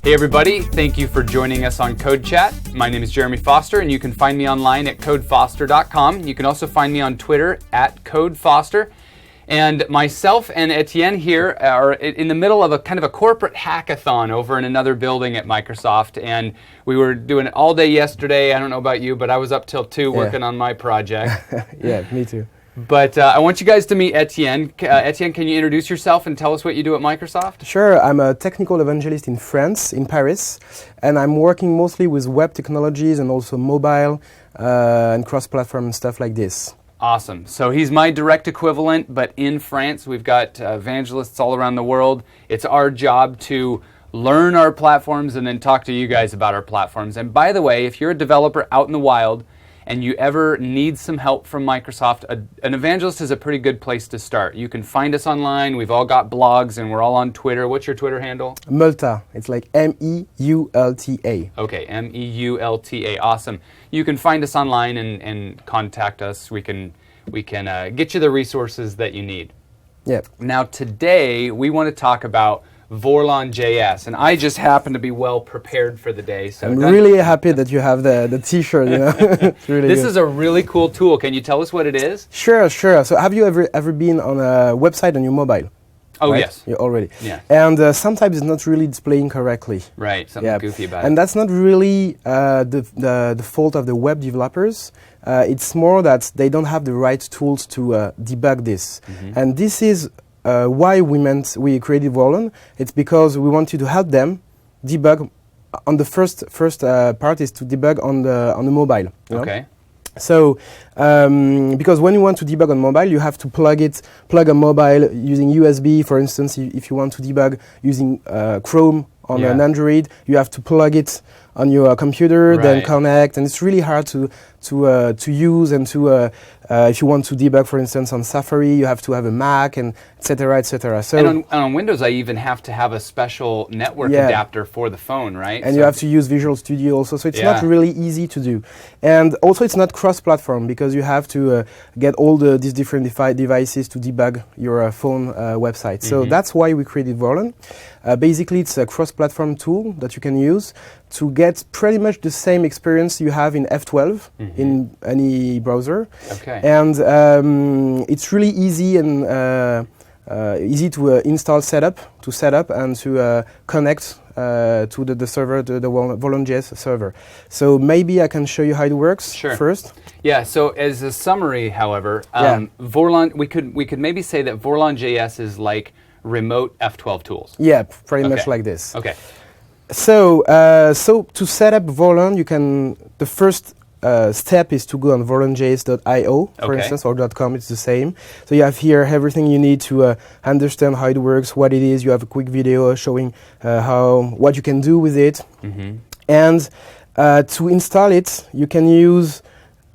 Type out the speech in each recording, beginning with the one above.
Hey everybody, thank you for joining us on CodeChat. My name is Jeremy Foster and you can find me online at codefoster.com. You can also find me on Twitter at codefoster. And myself and Etienne here are in the middle of a kind of a corporate hackathon over in another building at Microsoft. And we were doing it all day yesterday. I don't know about you, but I was up till 2 working on my project. Yeah, me too. But I want you guys to meet Etienne. Etienne, can you introduce yourself and tell us what you do at Microsoft? Sure, I'm a technical evangelist in France, in Paris, and I'm working mostly with web technologies and also mobile and cross-platform and stuff like this. Awesome. So he's my direct equivalent, but in France we've got evangelists all around the world. It's our job to learn our platforms and then talk to you guys about our platforms. And by the way, if you're a developer out in the wild and you ever need some help from Microsoft, an evangelist is a pretty good place to start. You can find us online. We've all got blogs and we're all on Twitter. What's your Twitter handle? Multa. It's like M-E-U-L-T-A. Okay, M-E-U-L-T-A. Awesome. You can find us online and contact us. We can get you the resources that you need. Yeah. Now today we want to talk about Vorlon.js, and I just happen to be well prepared for the day. So I'm really happy that you have the T-shirt. You know, it's really this good. is a really cool tool. Can you tell us what it is? Sure. So have you ever been on a website on your mobile? Oh, right? yes. You already. Yeah. And sometimes it's not really displaying correctly. Right. Something goofy about it. And that's not really the fault of the web developers. It's more that they don't have the right tools to debug this. Mm-hmm. And this is why we created Vorlon. It's because we wanted to help them debug. On the first part is to debug on the mobile. You know? Okay. So, because when you want to debug on mobile, you have to plug a mobile using USB. For instance, if you want to debug using Chrome on an Android, you have to plug it on your computer, then connect, and it's really hard to use and to if you want to debug, for instance, on Safari, you have to have a Mac and etc. etc. So and on Windows, I even have to have a special network adapter for the phone, right? And you have to use Visual Studio also, so it's not really easy to do. And also, it's not cross-platform because you have to get all these different devices to debug your phone website. Mm-hmm. So that's why we created Vorlon. Basically, it's a cross-platform tool that you can use to get pretty much the same experience you have in F12 in any browser. Okay. And it's really easy and easy to install, set up, and to connect to the server, the Vorlon.js server. So maybe I can show you how it works first. Yeah. So as a summary, however, Vorlon, we could maybe say that Vorlon.js is like remote F12 tools. Yeah, pretty much like this. Okay. So to set up Vorlon, the first step is to go on vorlon.js.io, for instance, or .com, it's the same. So you have here everything you need to understand how it works, what it is. You have a quick video showing what you can do with it. Mm-hmm. And to install it, you can use,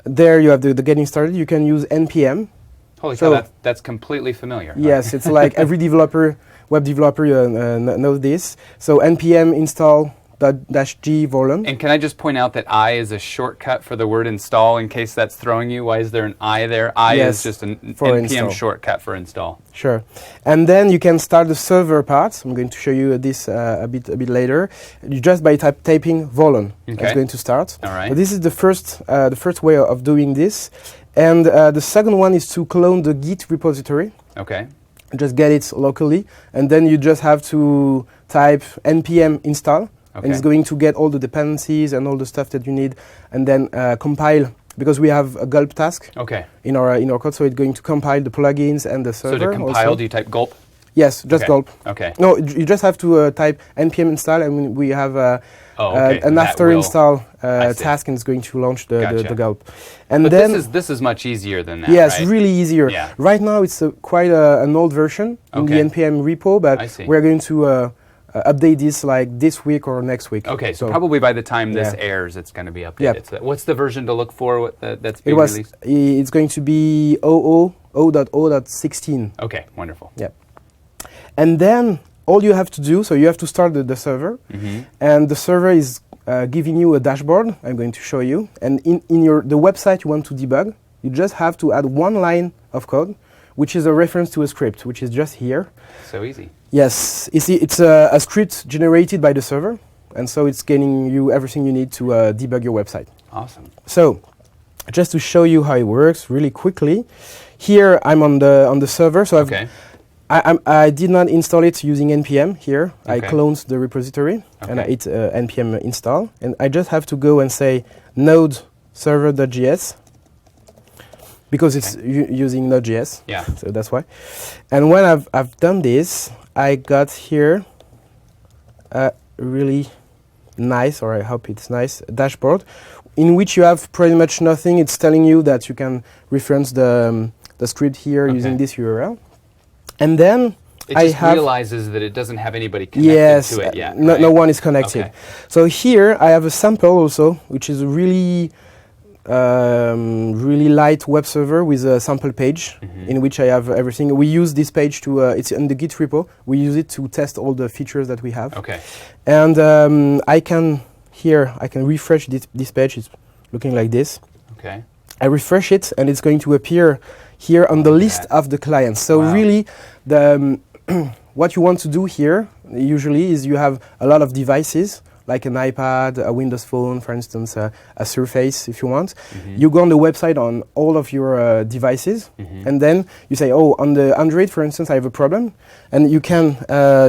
there you have the getting started, you can use NPM. Holy cow, that's completely familiar. Yes, it's like every web developer knows this. So NPM install -g Vorlon. And can I just point out that I is a shortcut for the word install in case that's throwing you? Why is there an I there? I is just an NPM shortcut for install. Sure. And then you can start the server part. I'm going to show you this a bit later. Just by typing Vorlon, it's going to start. All right. So this is the first way of doing this. And the second one is to clone the Git repository. Okay. Just get it locally, and then you just have to type npm install, and it's going to get all the dependencies and all the stuff that you need, and then compile, because we have a gulp task in our code, so it's going to compile the plugins and the server. So to compile, also. Do you type gulp? Yes, just gulp. Okay. No, you just have to type npm install, and we have an after install task, and it's going to launch the gulp. And but then this is much easier than that. Yes, really easier. Yeah. Right now it's quite an old version in the npm repo, but we're going to update this like this week or next week. Okay, so probably by the time this airs, it's going to be updated. Yep. So what's the version to look for that's being released? It's going to be 0.0.16. Okay, wonderful. Yeah. And then all you have to do, so you have to start the server, and the server is giving you a dashboard. I'm going to show you. And in the website you want to debug, you just have to add one line of code, which is a reference to a script, which is just here. So easy. Yes, you see, it's a script generated by the server. and so it's getting you everything you need to debug your website. Awesome. So, just to show you how it works really quickly, here I'm on the server. So I did not install it using npm here. Okay. I cloned the repository and I hit npm install, and I just have to go and say node server.js because it's using Node.js. Yeah. So that's why. And when I've done this, I got here a really nice, or I hope it's nice, dashboard in which you have pretty much nothing. It's telling you that you can reference the script here using this URL. And then it just realizes that it doesn't have anybody connected to it yet. No one is connected. Okay. So here I have a sample also, which is a really light web server with a sample page in which I have everything. We use this page to, it's in the Git repo. We use it to test all the features that we have. Okay. And I can refresh this page. It's looking like this. Okay. I refresh it and it's going to appear here on the list of the clients. So really, what you want to do here usually is you have a lot of devices, like an iPad, a Windows Phone, for instance, a Surface, if you want. You go on the website on all of your devices, and then you say, oh, on the Android, for instance, I have a problem, and you can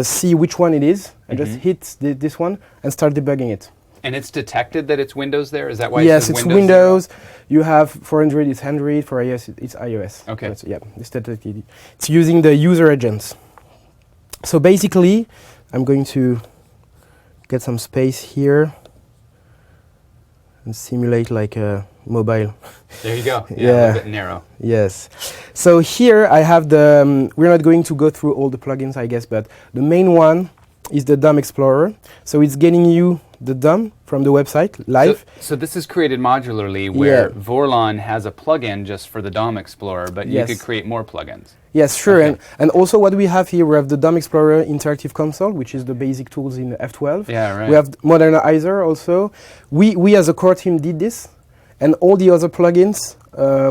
see which one it is, and just hit this one and start debugging it. And it's detected that it's Windows there? Is that why yes, it says it's Windows. You have, for Android, it's Android. For iOS, it's iOS. Okay. So, yeah, it's detected. It's using the user agents. So basically, I'm going to get some space here and simulate like a mobile. There you go. Yeah, a little bit narrow. Yes. So here I have the, we're not going to go through all the plugins, I guess, but the main one is the DOM Explorer. So it's getting you the DOM from the website live. So this is created modularly where Vorlon has a plugin just for the DOM Explorer, but you could create more plugins. Yes, sure. Okay. And also what we have here, we have the DOM Explorer Interactive Console, which is the basic tools in F12. Yeah, right. We have Modernizer also. We as a core team did this, and all the other plugins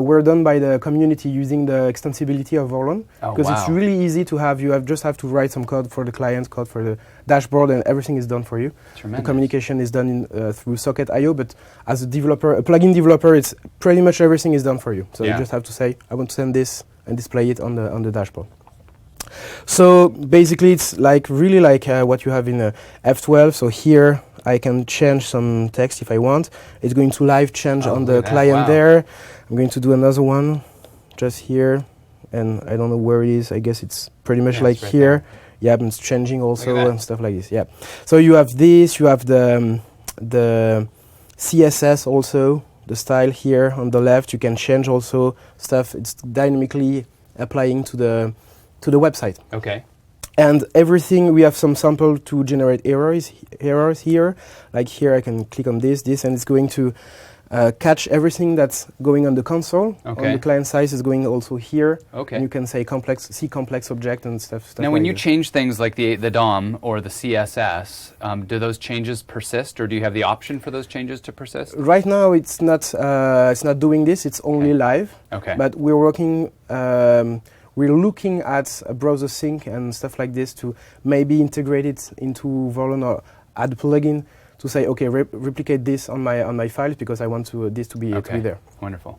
were done by the community using the extensibility of Vorlon. Because it's really easy to have, just have to write some code for the client, code for the dashboard, and everything is done for you. Tremendous. The communication is done through Socket.io, but as a developer, a plugin developer, it's pretty much everything is done for you. So you just have to say, I want to send this, and display it on the dashboard. So basically, it's like really like what you have in F12. So here I can change some text if I want. It's going to live change on the client there. I'm going to do another one just here, and I don't know where it is. I guess it's pretty much like right here. There. Yeah, it's changing also and stuff like this. Yeah. So you have this. You have the CSS also. The style here on the left. You can change also stuff. It's dynamically applying to the website. Okay. And everything, we have some sample to generate errors here. Like here, I can click on this, and it's going to catch everything that's going on the console. Okay. On the client side is going also here. Okay. And you can say see complex object and stuff. Now, when you change things like the DOM or the CSS, do those changes persist, or do you have the option for those changes to persist? Right now, it's not doing this. It's only live. Okay. But we're working. We're looking at a browser sync and stuff like this to maybe integrate it into Vorlon or add a plugin to say, okay, replicate this on my files because I want this to be there. Wonderful.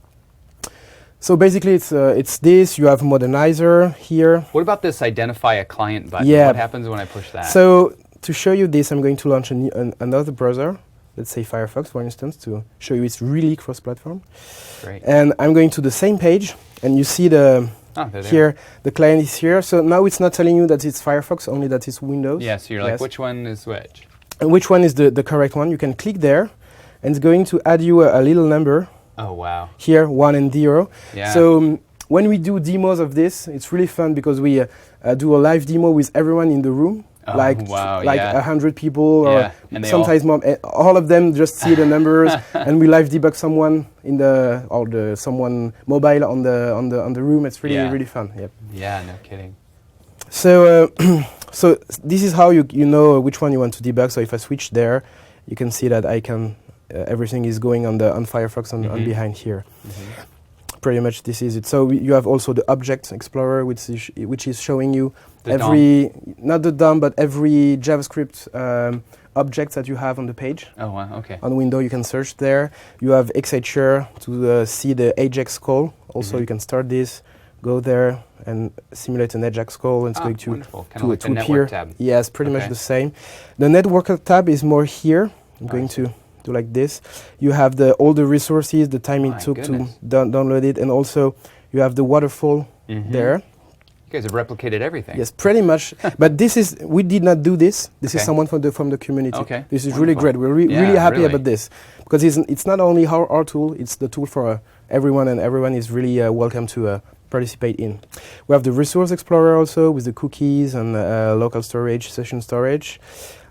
So basically, it's this. You have Modernizer here. What about this identify a client button? Yeah. What happens when I push that? So to show you this, I'm going to launch another browser. Let's say Firefox, for instance, to show you it's really cross-platform. Great. And I'm going to the same page, and you see here, the client is here. So now it's not telling you that it's Firefox, only that it's Windows. Yeah, so you're like, which one is which? And which one is the correct one? You can click there, and it's going to add you a little number. Oh, wow. Here, 1 and 0. Yeah. So when we do demos of this, it's really fun because we do a live demo with everyone in the room. Oh, like 100 people, or sometimes more. All of them just see the numbers, and we live debug someone someone mobile on the room. It's really fun. Yep. Yeah, no kidding. So so this is how you know which one you want to debug. So if I switch there, you can see that I can everything is going on Firefox on behind here. Pretty much this is it. So you have also the Object Explorer, which is showing you not the DOM, but every JavaScript objects that you have on the page. Oh, wow, okay. On window, you can search there. You have Xhr to see the Ajax call. Also, you can start this, go there, and simulate an Ajax call. And it's going to like to appear. Network tab. Yes, pretty much the same. The network tab is more here. I'm going to do like this. You have all the resources, the time it took to download it, and also you have the waterfall there. You guys have replicated everything. Yes, pretty much. But we did not do this. This is someone from the community. Okay. This is really great. We're really happy about this because it's not only our tool, it's the tool for everyone, and everyone is really welcome to participate in. We have the Resource Explorer also with the cookies and local storage, session storage.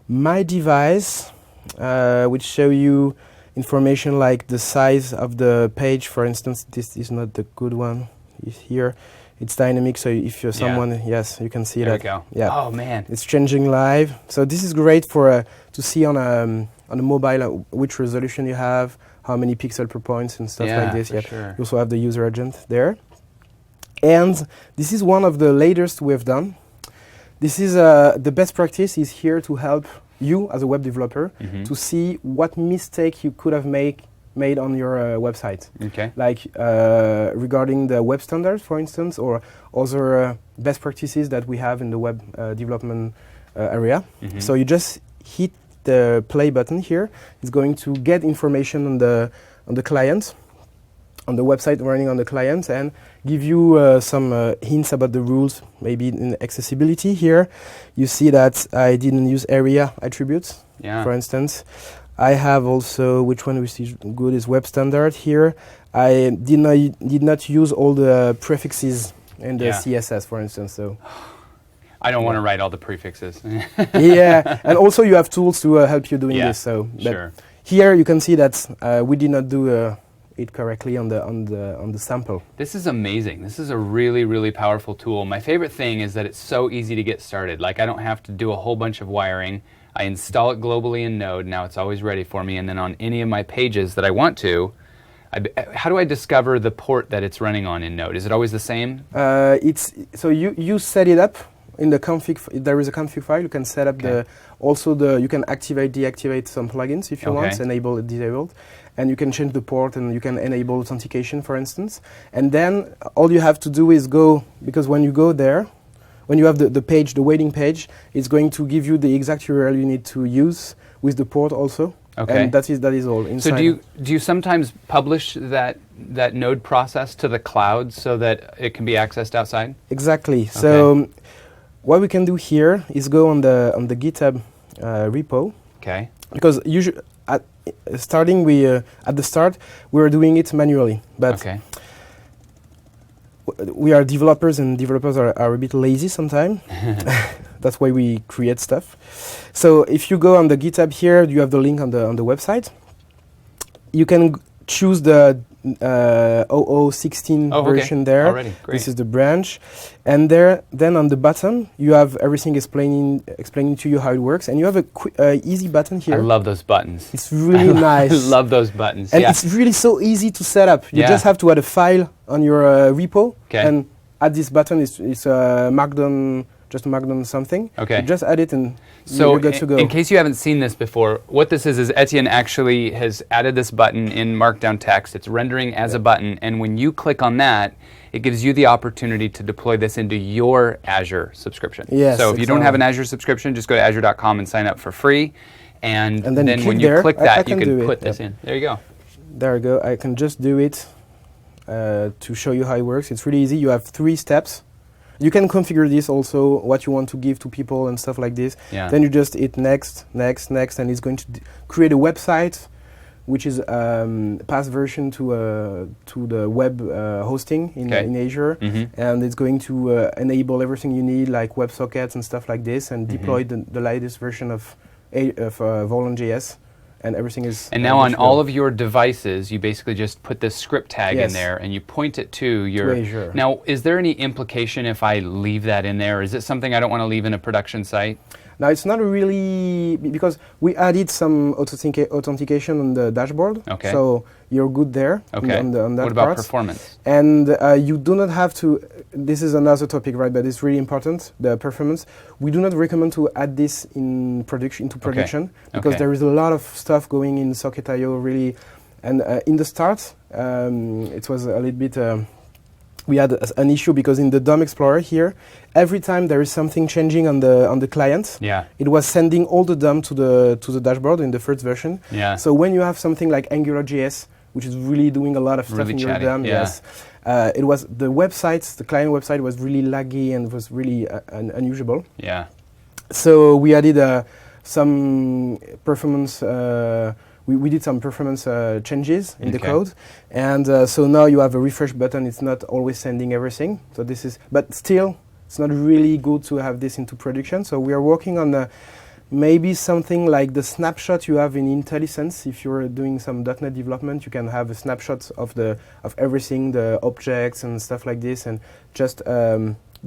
My device, which show you information like the size of the page. For instance, this is not the good one. Is here. It's dynamic, so if you're someone, yes, you can see there that. There we go. Yeah. Oh man, it's changing live. So this is great for to see on a mobile which resolution you have, how many pixels per point, and stuff like this. Yeah, sure. You also have the user agent there. And this is one of the latest we've done. This is the best practice is here to help you as a web developer to see what mistake you could have made on your website. Okay. Like regarding the web standards, for instance, or other best practices that we have in the web development area. So you just hit the play button here. It's going to get information on the client, on the website running on the client, and give you some hints about the rules, maybe in accessibility here. You see that I didn't use area attributes, for instance. I have also, which one which is good is web standard here. I did not use all the prefixes in the CSS, for instance. So I don't want to write all the prefixes. Yeah, and also you have tools to help you doing this. So here you can see that we did not do it correctly on the sample. This is amazing. This is a really, really powerful tool. My favorite thing is that it's so easy to get started. Like I don't have to do a whole bunch of wiring. I install it globally in Node. Now it's always ready for me. And then on any of my pages that I want to, how do I discover the port that it's running on in Node? Is it always the same? So you set it up in the config. There is a config file. You can set up you can activate, deactivate some plugins if you want, enable, disabled, and you can change the port and you can enable authentication, for instance. And then all you have to do is go, because when you go there, when you have the page, the waiting page, it's going to give you the exact URL you need to use with the port also. Okay. And that is all inside. So do you sometimes publish that Node process to the cloud so that it can be accessed outside? Exactly. Okay. So what we can do here is go on the GitHub repo. Okay. Because usually at the start we were doing it manually, but we are developers, and developers are a bit lazy sometimes. That's why we create stuff. So if you go on the GitHub here, you have the link on the website. You can choose the 0016 version there. Already. Great. This is the branch, and then on the bottom you have everything explaining to you how it works, and you have a easy button here. I love those buttons. It's really nice. I love those buttons. And it's really so easy to set up. You just have to add a file on your repo and add this button. It's Markdown. Just Markdown something. Okay. You just add it and you're good to go. In case you haven't seen this before, what this is Etienne actually has added this button in Markdown text. It's rendering as a button, and when you click on that, it gives you the opportunity to deploy this into your Azure subscription. Yes, so if you don't have an Azure subscription, just go to azure.com and sign up for free. And then when you there, click that, you can put this in. There you go. There you go. I can just do it to show you how it works. It's really easy. You have 3 steps. You can configure this also, what you want to give to people and stuff like this. Yeah. Then you just hit next, next, next, and it's going to create a website, which is past version to the web hosting in Azure. And it's going to enable everything you need, like WebSockets and stuff like this, and deploy the latest version of Vorlon.js. And everything is... And now on all of your devices, you basically just put this script tag in there and you point it to your... Azure. Now, is there any implication if I leave that in there? Is it something I don't want to leave in a production site? Now, it's not really... Because we added some authentication on the dashboard. Okay. So you're good there on that What about part. performance? And you do not have to... this is another topic, right? But it's really important, the performance. We do not recommend to add this in production because there is a lot of stuff going in Socket.io really. And in the start, it was a little bit. We had an issue because in the DOM Explorer here, every time there is something changing on the client, it was sending all the DOM to the dashboard in the first version. Yeah. So when you have something like Angular.js, which is really doing a lot of stuff really in chatty, your DOM, it was the client website was really laggy and was really unusable. Yeah. So we added some performance. We did some performance changes in the code, and so now you have a refresh button. It's not always sending everything. So this is, but still, it's not really good to have this into production. So we are working on maybe something like the snapshot you have in IntelliSense. If you're doing some .NET development, you can have a snapshot of everything, the objects and stuff like this, and just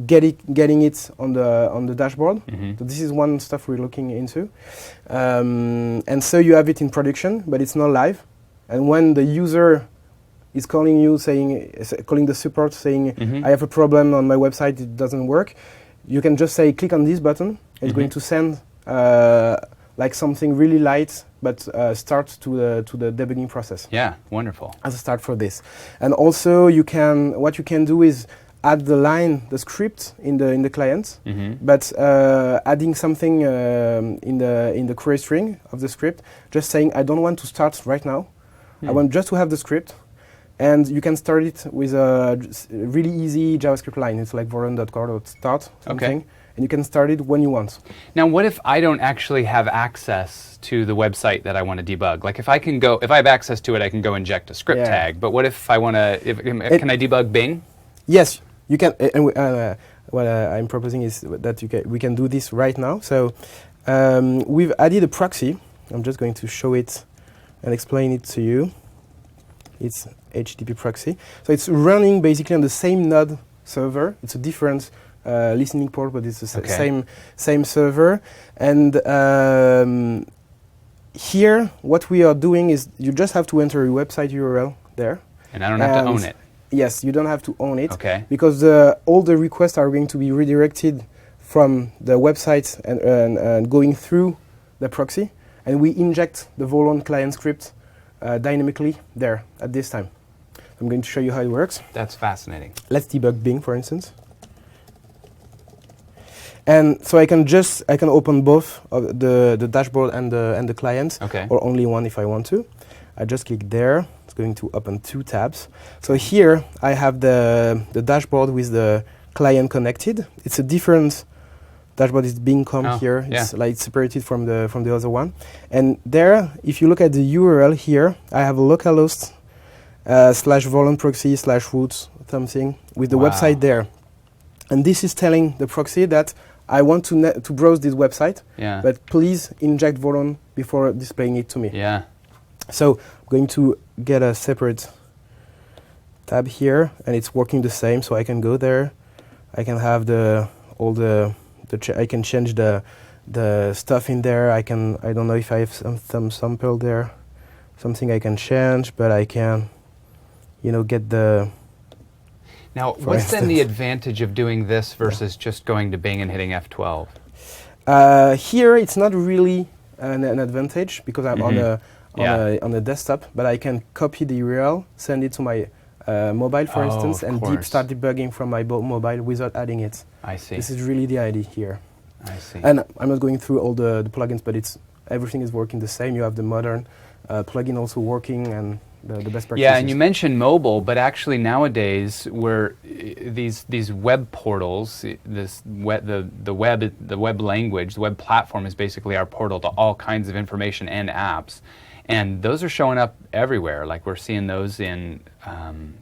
getting it on the dashboard. So this is one stuff we're looking into, and so you have it in production, but it's not live. And when the user is calling you, calling the support, saying, "I have a problem on my website; it doesn't work," you can just say, "Click on this button." It's going to send like something really light, but start to the debugging process. Yeah, wonderful. As a start for this, and also what you can do is add the script in the client, but adding something in the query string of the script, just saying I don't want to start right now. I want just to have the script, and you can start it with a really easy JavaScript line. It's like Vorlon.core.start something, and you can start it when you want. Now, what if I don't actually have access to the website that I want to debug? Like if I have access to it, I can go inject a script tag. But what if I want to? Can I debug Bing? Yes. You can, what I'm proposing is that we can do this right now. So we've added a proxy. I'm just going to show it and explain it to you. It's HTTP proxy. So it's running basically on the same node server. It's a different listening port, but it's the same server. And here, what we are doing is you just have to enter your website URL there. And I don't have to own it. Yes, you don't have to own it, because all the requests are going to be redirected from the website and going through the proxy, and we inject the Vorlon client script dynamically there at this time. I'm going to show you how it works. That's fascinating. Let's debug Bing, for instance. And so I can open both of the dashboard and the client, or only one if I want to. I just click there. It's going to open two tabs. So here I have the dashboard with the client connected. It's a different dashboard. It's Bing.com here. It's like separated from the other one. And there, if you look at the URL here, I have a localhost /Vorlon proxy /root something with the website there. And this is telling the proxy that I want to browse this website, but please inject Vorlon before displaying it to me. So I'm going to get a separate tab here, and it's working the same. So I can go there. I can have I can change the stuff in there. I don't know if I have some sample there, something I can change, but I can, get the. Now, what's then the advantage of doing this versus just going to Bing and hitting F12? Here, it's not really an advantage because I'm on a desktop, but I can copy the URL, send it to my mobile, for instance, and start debugging from my mobile without adding it. I see. This is really the idea here. I see. And I'm not going through all the plugins, but everything is working the same. You have the modern plugin also working, and the best practices. Yeah, and you mentioned mobile, but actually nowadays these web portals, the web language, the web platform is basically our portal to all kinds of information and apps. And those are showing up everywhere. Like we're seeing those in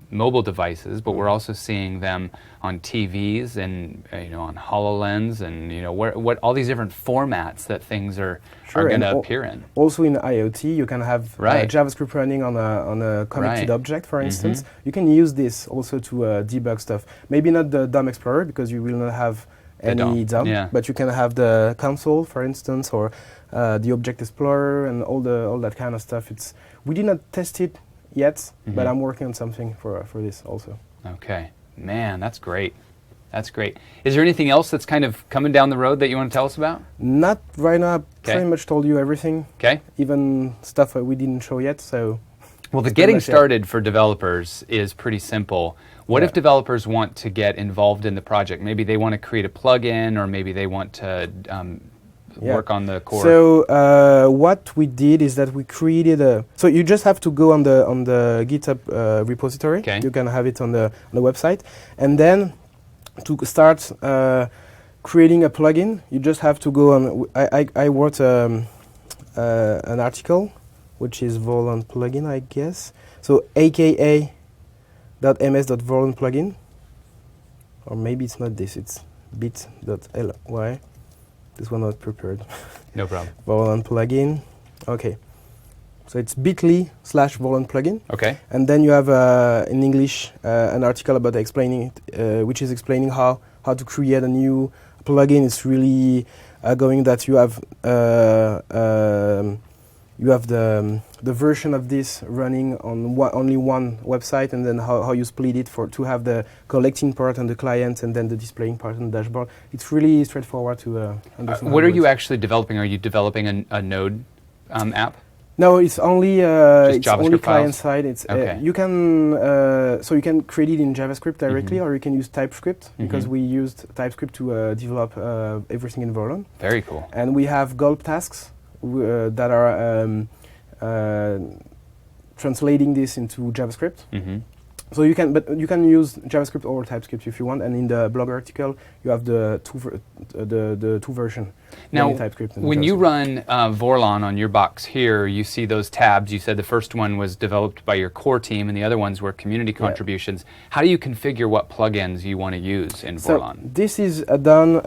mobile devices, but we're also seeing them on TVs and on HoloLens and what all these different formats that things are going to appear in. Also in IoT, you can have JavaScript running on a connected object, for instance. You can use this also to debug stuff. Maybe not the DOM Explorer because you will not have any DOM, but you can have the console, for instance, or the Object Explorer and all that kind of stuff. We did not test it yet, but I'm working on something for this also. Okay, man, that's great. That's great. Is there anything else that's kind of coming down the road that you want to tell us about? Not right now. I pretty much told you everything. Okay. Even stuff that we didn't show yet. So. Well, the getting started for developers is pretty simple. What if developers want to get involved in the project? Maybe they want to create a plugin, or maybe they want to work on the core. So what we did is that we created a. So you just have to go on the GitHub repository. Okay. You can have it on the website, and then to start creating a plugin, you just have to go on. I wrote an article, which is Vorlon plugin, I guess. So aka.ms.vorlon plugin, or maybe it's not this. It's bit.ly. This one not prepared. No problem. Vorlon plugin. Okay. So it's bit.ly/Vorlon plugin. Okay. And then you have in English an article about explaining it, which is explaining how to create a new plugin. It's really going that you have the version of this running on only one website, and then how you split it to have the collecting part on the client and then the displaying part on the dashboard. It's really straightforward to understand. What are you actually developing? Are you developing a Node app? No, it's only JavaScript client files? side. It's Okay. you can so you can create it in JavaScript directly, or you can use TypeScript, because we used TypeScript to develop everything in Vorlon. Very cool. And we have gulp tasks that are translating this into JavaScript. So you can use JavaScript or TypeScript if you want. And in the blog article, you have the two version. Now, TypeScript and when you run Vorlon on your box here, you see those tabs. You said the first one was developed by your core team, and the other ones were community contributions. How do you configure what plugins you want to use in Vorlon? So this is done.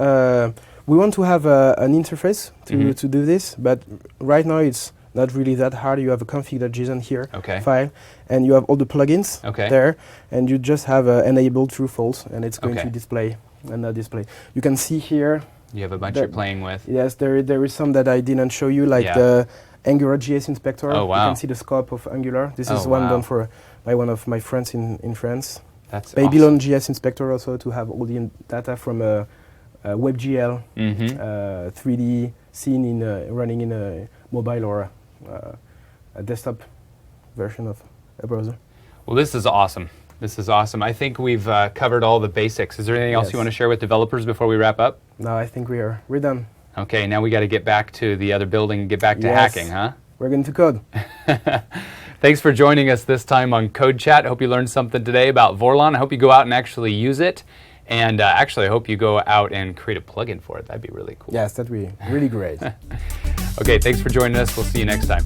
We want to have an interface to do this, but right now it's not really that hard. You have a config.json here file, and you have all the plugins there, and you just have enabled true false, and it's going to display and not display. You can see here. You have a bunch you're playing with. Yes, there is some that I didn't show you, like the Angular.js inspector. Oh, wow. You can see the scope of Angular. This is one done by one of my friends in France. That's Babylon.js inspector also, to have all the data from WebGL 3D scene in running in a mobile or a desktop version of a browser. Well, this is awesome. This is awesome. I think we've covered all the basics. Is there anything else you want to share with developers before we wrap up? No, I think we're done. Okay, now we got to get back to the other building and get back to hacking, huh? We're going to code. Thanks for joining us this time on CodeChat. I hope you learned something today about Vorlon. I hope you go out and actually use it. And actually, I hope you go out and create a plugin for it. That'd be really cool. Yes, that'd be really great. Okay, thanks for joining us. We'll see you next time.